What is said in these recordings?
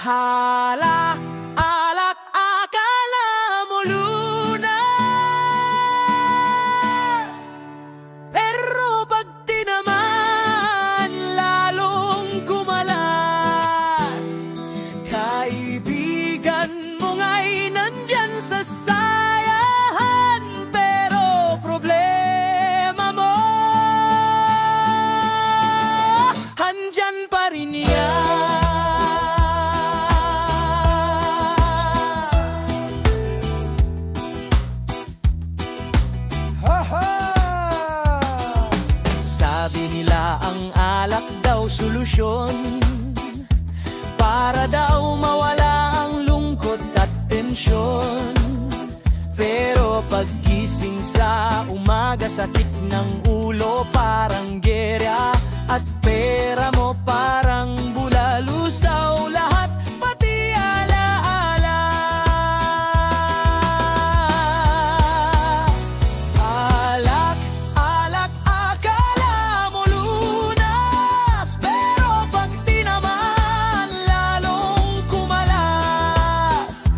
Hala, alak, akala mo lunas, pero pag tinaman, lalong kumalas. Kaibigan mo nga'y nandyan sa sayahan, pero problema mo andyan pa rin yan. Sabi nila ang alak daw solusyon para daw mawala ang lungkot at tensyon. Pero paggising sa umaga, sakit ng ulo parang gerya, at pera mo parang bulalusaw, lahat pati alaala. Alak, alak, akala mo lunas, pero pag tinaman, lalong kumalas.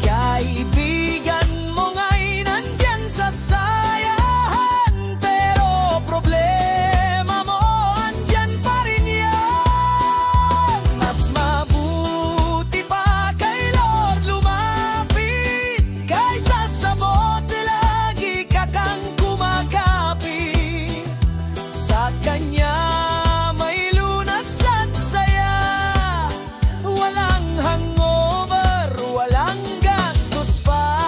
Kaibigan mo nga'y nandyan sa sayahan, pero problema mo andyan pa rin yan. Mas mabuti pa kay Lord lumapit, kaysa sa bote lagi ka kang kumakapit. Sa Kanya may lunas at saya, walang hangover, walang gastos pa.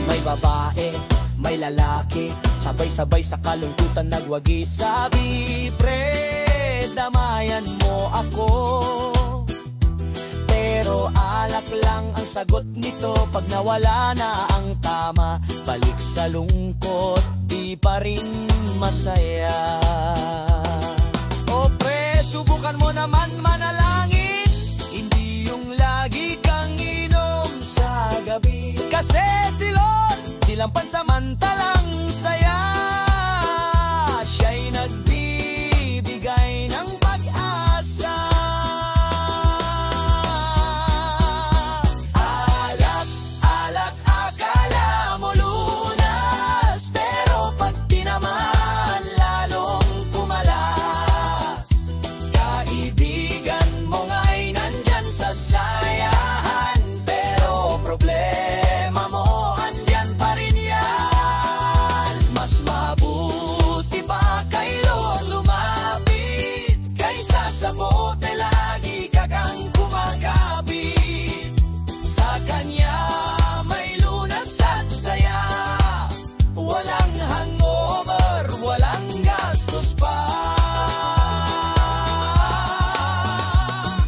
May babae, may lalaki, sabay-sabay sa kalungkutan nagwagi. Sabi, pre, damayan mo ako. Pero alak lang ang sagot nito, pag nawala na ang tama, balik sa lungkot, di pa rin masaya. O pre, subukan mo naman manalangin, hindi yung lagi kang inom sa gabi. Kasi si Lord, di lang pansamantalang saya, siya'y nagbibigay ng pag-asa. Alak, alak, akala mo lunas, pero pag tinaman, lalong kumalas. Kaibigan mo nga'y nandyan sa sayahan, pero problema mo andyan pa rin yan. Mas mabuti pa kay Lord lumapit, kaysa sa bote lagi ka kang kumakapit. Sa Kanya may lunas at saya, walang hangover, walang gastos pa.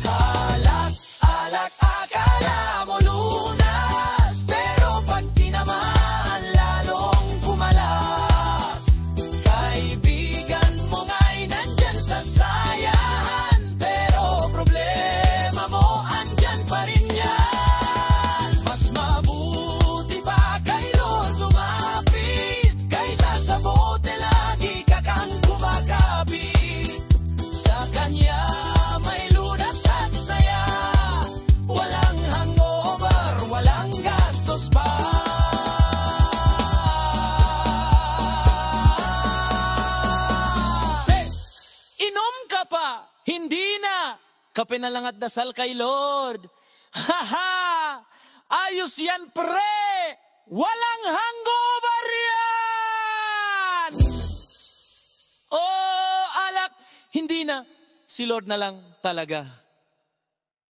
Alak, alak, akala mo lunas, pero pag tinaman, lalong kumalas. Kaibigan mo nga'y nandyan sa sayahan, pero problema mo andyan pa rin yan. Mas mabuti pa kay Lord lumapit, kaysa sa bote lagi ka kang kumakapit. Sa Kanya may lunas at saya, walang hangover, walang gastos pa. Hey! Inom ka pa, hindi na. Kape na lang at dasal kay Lord. Haha! Ayos yan, pre! Walang hangover yan! Oh, alak, hindi na. Si Lord na lang talaga.